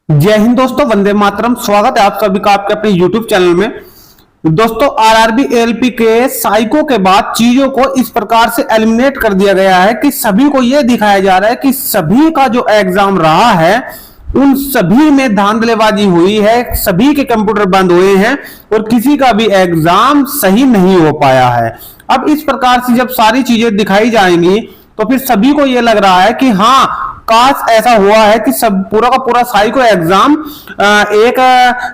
जय हिंद दोस्तों, वंदे मातरम। स्वागत है आप सभी का आपके अपने YouTube चैनल में। दोस्तों, आरआरबी एएलपी के साइको के बाद चीजों को इस प्रकार से एलिमिनेट कर दिया गया है कि सभी को यह दिखाया जा रहा है कि सभी का जो एग्जाम रहा है उन सभी में धांधलेबाजी हुई है, सभी के कंप्यूटर बंद हुए हैं और किसी का भी एग्जाम सही नहीं हो पाया है। अब इस प्रकार से जब सारी चीजें दिखाई जाएंगी तो फिर सभी को यह लग रहा है कि हाँ, काश ऐसा हुआ है कि सब पूरा का पूरा साइको एग्जाम एक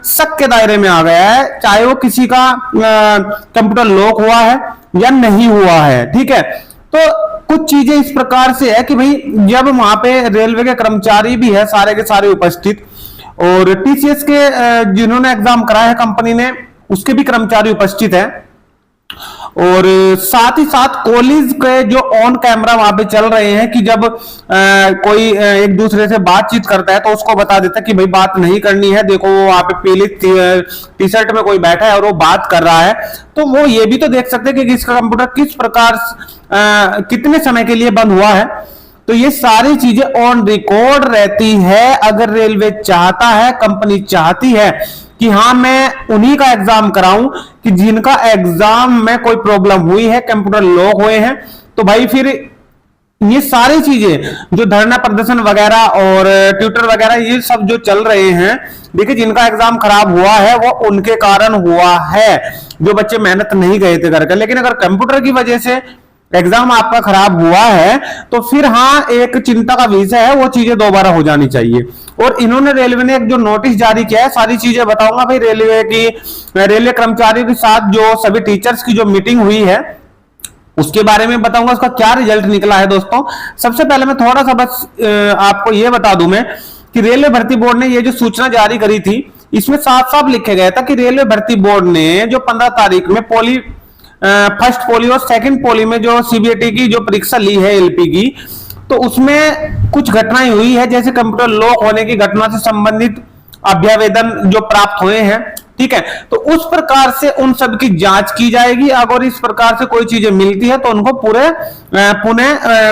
शक के दायरे में आ गया है, चाहे वो किसी का कंप्यूटर लॉक हुआ है या नहीं हुआ है। ठीक है, तो कुछ चीजें इस प्रकार से है कि भाई जब वहां पे रेलवे के कर्मचारी भी है सारे के सारे उपस्थित, और टीसीएस के जिन्होंने एग्जाम कराया है कंपनी ने उसके भी कर्मचारी उपस्थित है, और साथ ही साथ कॉलेज के जो ऑन कैमरा वहां पे चल रहे हैं कि जब कोई एक दूसरे से बातचीत करता है तो उसको बता देता है कि भाई बात नहीं करनी है, देखो वो वहां पे पीली टी शर्ट में कोई बैठा है और वो बात कर रहा है। तो वो ये भी तो देख सकते हैं कि किसका कंप्यूटर किस प्रकार कितने समय के लिए बंद हुआ है। तो ये सारी चीजें ऑन रिकॉर्ड रहती है। अगर रेलवे चाहता है, कंपनी चाहती है कि हाँ मैं उन्हीं का एग्जाम कराऊं कि जिनका एग्जाम में कोई प्रॉब्लम हुई है, कंप्यूटर लॉक हुए हैं, तो भाई फिर ये सारी चीजें जो धरना प्रदर्शन वगैरह और ट्विटर वगैरह ये सब जो चल रहे हैं, देखिए जिनका एग्जाम खराब हुआ है वो उनके कारण हुआ है, जो बच्चे मेहनत नहीं गए थे करके। लेकिन अगर कंप्यूटर की वजह से एग्जाम आपका खराब हुआ है तो फिर हाँ एक चिंता का विषय है, वो चीजें दोबारा हो जानी चाहिए। और इन्होंने रेलवे ने एक जो नोटिस जारी किया है, सारी चीजें बताऊंगा भाई। रेलवे कर्मचारियों के साथ जो सभी टीचर्स की जो मीटिंग हुई है उसके बारे में बताऊंगा, उसका क्या रिजल्ट निकला है। दोस्तों, सबसे पहले मैं थोड़ा सा बस आपको यह बता दूं मैं कि रेलवे भर्ती बोर्ड ने ये जो सूचना जारी करी थी इसमें साफ साफ लिखा गया था कि रेलवे भर्ती बोर्ड ने जो 15 तारीख में फर्स्ट पोली और सेकंड पोली में जो सीबीएटी की जो परीक्षा ली है एलपी की, तो उसमें कुछ घटनाएं हुई है, जैसे कंप्यूटर लॉक होने की घटना से संबंधित अभ्यावेदन जो प्राप्त हुए हैं। ठीक है, तो उस प्रकार से उन सब की जांच की जाएगी। अगर इस प्रकार से कोई चीजें मिलती है तो उनको पुनः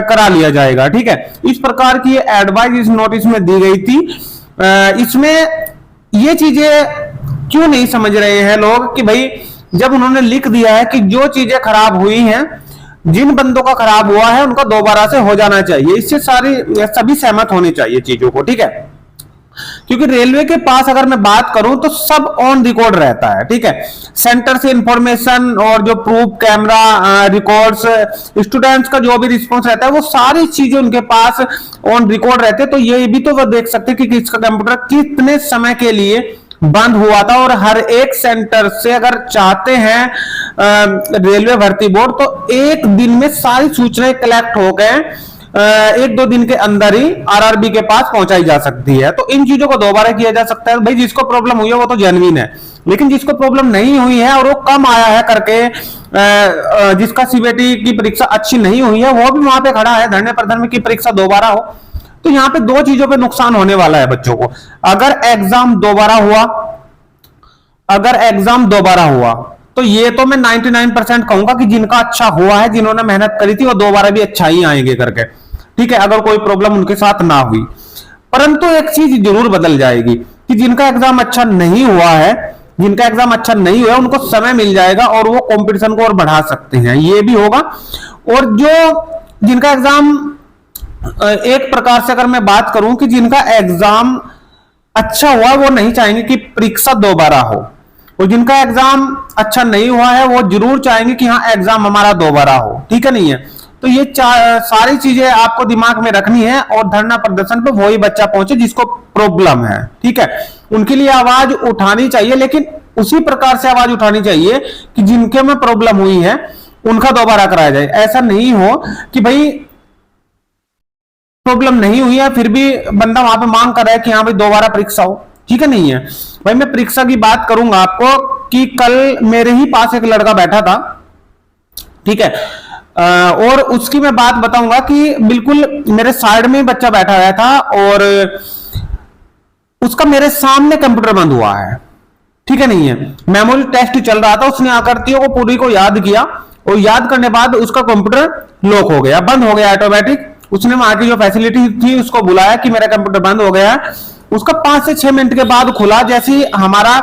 करा लिया जाएगा। ठीक है, इस प्रकार की एडवाइस इस नोटिस में दी गई थी। इसमें ये चीजें क्यों नहीं समझ रहे हैं लोग कि भाई जब उन्होंने लिख दिया है कि जो चीजें खराब हुई हैं, जिन बंदों का खराब हुआ है उनका दोबारा से हो जाना चाहिए, इससे सभी सहमत होने चाहिए चीजों को। ठीक है, क्योंकि रेलवे के पास अगर मैं बात करूं तो सब ऑन रिकॉर्ड रहता है। ठीक है, सेंटर से इंफॉर्मेशन और जो प्रूफ, कैमरा रिकॉर्ड्स, स्टूडेंट्स का जो भी रिस्पॉन्स रहता है वो सारी चीजें उनके पास ऑन रिकॉर्ड रहते हैं। तो ये भी तो वो देख सकते हैं कि किसका कंप्यूटर कितने समय के लिए बंद हुआ था, और हर एक सेंटर से अगर चाहते हैं रेलवे भर्ती बोर्ड तो एक दिन में सारी सूचनाएं कलेक्ट हो गए एक दो दिन के अंदर ही आरआरबी के पास पहुंचाई जा सकती है। तो इन चीजों को दोबारा किया जा सकता है। भाई जिसको प्रॉब्लम हुई है वो तो जेन्युइन है, लेकिन जिसको प्रॉब्लम नहीं हुई है और वो कम आया है करके जिसका सीबीएटी की परीक्षा अच्छी नहीं हुई है वो भी वहां पे खड़ा है धरने प्रदर्शन की परीक्षा दोबारा हो, तो यहां पे दो चीजों पे नुकसान होने वाला है बच्चों को। अगर एग्जाम दोबारा हुआ तो ये तो मैं 99% कहूंगा कि जिनका अच्छा हुआ है, जिन्होंने मेहनत करी थी वो दोबारा भी अच्छा ही आएंगे करके। ठीक है, अगर कोई प्रॉब्लम उनके साथ ना हुई। परंतु एक चीज जरूर बदल जाएगी कि जिनका एग्जाम अच्छा नहीं हुआ उनको समय मिल जाएगा और वो कंपटीशन को और बढ़ा सकते हैं, ये भी होगा। और जो जिनका एग्जाम एक प्रकार से अगर मैं बात करूं कि जिनका एग्जाम अच्छा हुआ वो नहीं चाहेंगे कि परीक्षा दोबारा हो, और जिनका एग्जाम अच्छा नहीं हुआ है वो जरूर चाहेंगे कि हाँ एग्जाम हमारा दोबारा हो। ठीक है, नहीं है? तो ये सारी चीजें आपको दिमाग में रखनी है, और धरना प्रदर्शन पे वही बच्चा पहुंचे जिसको प्रॉब्लम है। ठीक है, उनके लिए आवाज उठानी चाहिए, लेकिन उसी प्रकार से आवाज उठानी चाहिए कि जिनके में प्रॉब्लम हुई है उनका दोबारा कराया जाए। ऐसा नहीं हो कि भाई प्रॉब्लम नहीं हुई है फिर भी बंदा वहां पे मांग कर रहा है कि हाँ भाई दोबारा परीक्षा हो। ठीक है, नहीं है? भाई मैं परीक्षा की बात करूंगा आपको कि कल मेरे ही पास एक लड़का बैठा था। ठीक है, और उसकी मैं बात बताऊंगा कि बिल्कुल मेरे साइड में बच्चा बैठा हुआ था और उसका मेरे सामने कंप्यूटर बंद हुआ है। ठीक है, नहीं है? मेमोरी टेस्ट चल रहा था, उसने आकृतियों को पूरी को याद किया और याद करने बाद उसका कंप्यूटर लॉक हो गया, बंद हो गया ऑटोमेटिक। उसने वहां की जो फैसिलिटी थी उसको बुलाया कि मेरा कंप्यूटर बंद हो गया, उसका 5 से 6 मिनट के बाद खुला, जैसे हमारा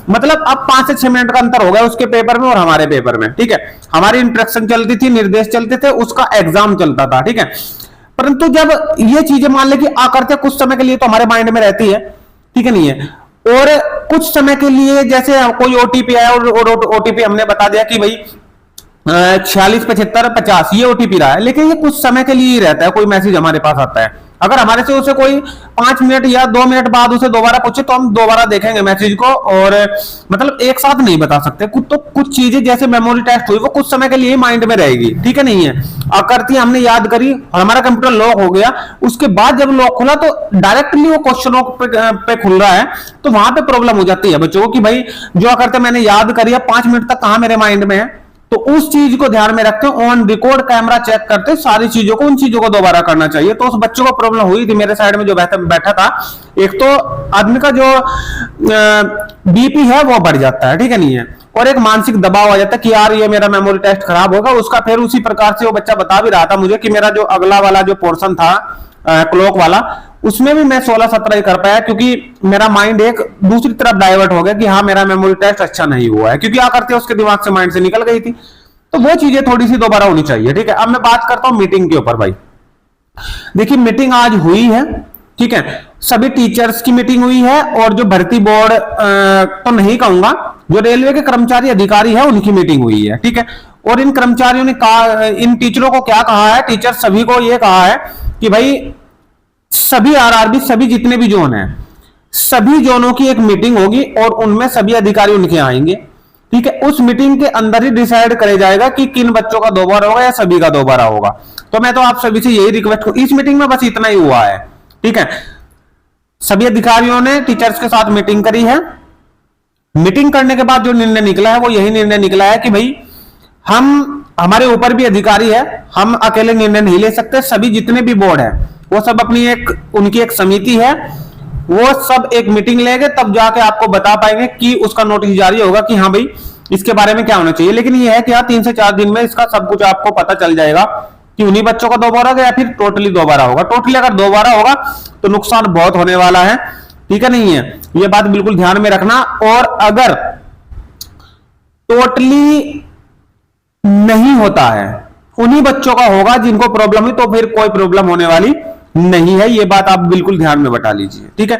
मतलब अब 5 से 6 मिनट का अंतर हो गया उसके पेपर में और हमारे पेपर में, ठीक है। हमारी इंट्रोडक्शन चलती थी, निर्देश चलते थे, उसका एग्जाम चलता था, ठीक है। परंतु जब ये चीजें मान ले कि आकर कुछ समय के लिए तो हमारे माइंड में रहती है, ठीक है, नहीं है, और कुछ समय के लिए जैसे कोई ओटीपी आया और ओटीपी हमने बता दिया कि भाई 46 75 50 ये ओटीपी रहा है, लेकिन ये कुछ समय के लिए ही रहता है। कोई मैसेज हमारे पास आता है, अगर हमारे से उसे कोई 5 मिनट या 2 मिनट बाद उसे दोबारा पूछे तो हम दोबारा देखेंगे मैसेज को, और मतलब एक साथ नहीं बता सकते। कुछ चीजें जैसे मेमोरी टेस्ट हुई वो कुछ समय के लिए माइंड में रहेगी, ठीक है, नहीं है। आकृति हमने याद करी और हमारा कंप्यूटर लॉक हो गया, उसके बाद जब लॉक खुला तो डायरेक्टली वो क्वेश्चनों पे खुल रहा है, तो वहां पे प्रॉब्लम हो जाती है बच्चों की भाई जो आकृति मैंने याद करी है 5 मिनट तक कहां मेरे माइंड में है। तो उस चीज को ध्यान में रखते हैं, ऑन रिकॉर्ड कैमरा चेक करते सारी चीजों को, उन चीजों को दोबारा करना चाहिए। तो उस बच्चों को प्रॉब्लम हुई थी, मेरे साइड में जो बैठा था, एक तो आदमी का जो बीपी है वो बढ़ जाता है, ठीक है, नहीं है, और एक मानसिक दबाव आ जाता है कि यार ये मेरा मेमोरी टेस्ट खराब होगा उसका। फिर उसी प्रकार से वो बच्चा बता भी रहा था मुझे कि मेरा जो अगला वाला जो पोर्शन था क्लॉक वाला, उसमें भी मैं 16-17 ही कर पाया, क्योंकि मेरा माइंड एक दूसरी तरफ डाइवर्ट हो गया कि हाँ मेरा मेमोरी टेस्ट अच्छा नहीं हुआ है, क्योंकि आकर उसके दिमाग से माइंड से निकल गई थी। तो वो चीजें थोड़ी सी दोबारा होनी चाहिए, ठीक है। अब मैं बात करता हूं मीटिंग के ऊपर। भाई देखिए मीटिंग आज हुई है, ठीक है, सभी टीचर्स की मीटिंग हुई है, और जो भर्ती बोर्ड तो नहीं कहूंगा, जो रेलवे के कर्मचारी अधिकारी है उनकी मीटिंग हुई है, ठीक है। और इन कर्मचारियों ने कहा, इन टीचरों को क्या कहा है, टीचर सभी को यह कहा है कि भाई सभी आरआरबी, सभी जितने भी जोन हैं, सभी जोनों की एक मीटिंग होगी और उनमें सभी अधिकारी उनके आएंगे, ठीक है। उस मीटिंग के अंदर ही डिसाइड करा जाएगा कि किन बच्चों का दोबारा होगा या सभी का दोबारा होगा। तो मैं तो आप सभी से यही रिक्वेस्ट करूं, इस मीटिंग में बस इतना ही हुआ है, ठीक है। सभी अधिकारियों ने टीचर्स के साथ मीटिंग करी है। मीटिंग करने के बाद जो निर्णय निकला है वो यही निर्णय निकला है कि भाई हमारे ऊपर भी अधिकारी है, हम अकेले निर्णय नहीं ले सकते, सभी जितने भी बोर्ड है वो सब अपनी उनकी एक समिति है, वो सब एक मीटिंग लेंगे, तब जाके आपको बता पाएंगे कि उसका नोटिस जारी होगा कि हाँ भाई इसके बारे में क्या होना चाहिए। लेकिन ये है कि हाँ 3 से 4 दिन में इसका सब कुछ आपको पता चल जाएगा कि उन्हीं बच्चों का दोबारा होगा या फिर टोटली दोबारा होगा। टोटली अगर दोबारा होगा तो नुकसान बहुत होने वाला है, ठीक है, नहीं है, ये बात बिल्कुल ध्यान में रखना। और अगर टोटली नहीं होता है, उन्हीं बच्चों का होगा जिनको प्रॉब्लम है, तो फिर कोई प्रॉब्लम होने वाली नहीं है, ये बात आप बिल्कुल ध्यान में बता लीजिए, ठीक है।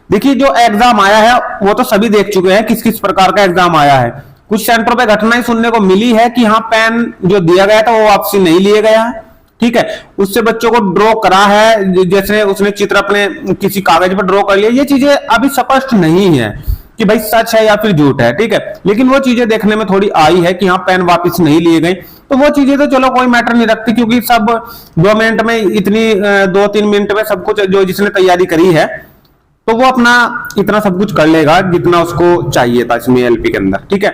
देखिए जो एग्जाम आया है वो तो सभी देख चुके हैं किस किस प्रकार का एग्जाम आया है। कुछ सेंटरों पे घटनाएं सुनने को मिली है कि हाँ पेन जो दिया गया था वो वापसी नहीं लिया गया है, ठीक है, उससे बच्चों को ड्रॉ करा है, जैसे उसने चित्र अपने किसी कागज पर ड्रॉ कर लिया। ये चीजें अभी स्पष्ट नहीं है कि भाई सच है या फिर झूठ है, ठीक है, लेकिन वो चीजें देखने में थोड़ी आई है कि हाँ पेन वापस नहीं लिए गए। तो वो चीजें तो चलो कोई मैटर नहीं रखती, क्योंकि सब 2 मिनट में इतनी 2-3 मिनट में सब कुछ जो जिसने तैयारी करी है तो वो अपना इतना सब कुछ कर लेगा जितना उसको चाहिए था इसमें एलपी के अंदर, ठीक है।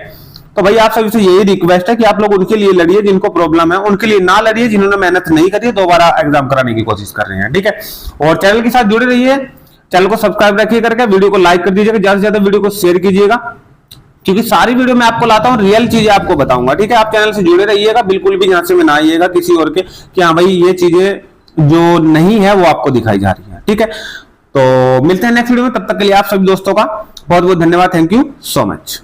तो भाई आप सभी से यही रिक्वेस्ट है कि आप लोग उनके लिए लड़िए जिनको प्रॉब्लम है, उनके लिए ना लड़िए जिन्होंने मेहनत नहीं करी, दोबारा एग्जाम कराने की कोशिश कर रहे हैं, ठीक है। और चैनल के साथ जुड़े रहिए, चैनल को सब्सक्राइब रखिए करके, वीडियो को लाइक कर दीजिएगा, ज्यादा से ज्यादा वीडियो को शेयर कीजिएगा, क्योंकि सारी वीडियो मैं आपको लाता हूं, रियल चीजें आपको बताऊंगा, ठीक है। आप चैनल से जुड़े रहिएगा, बिल्कुल भी यहाँ से में ना आइएगा किसी और के कि हाँ भाई ये चीजें जो नहीं है वो आपको दिखाई जा रही है, ठीक है। तो मिलते हैं नेक्स्ट वीडियो में, तब तक के लिए आप सभी दोस्तों का बहुत बहुत धन्यवाद। Thank you so much.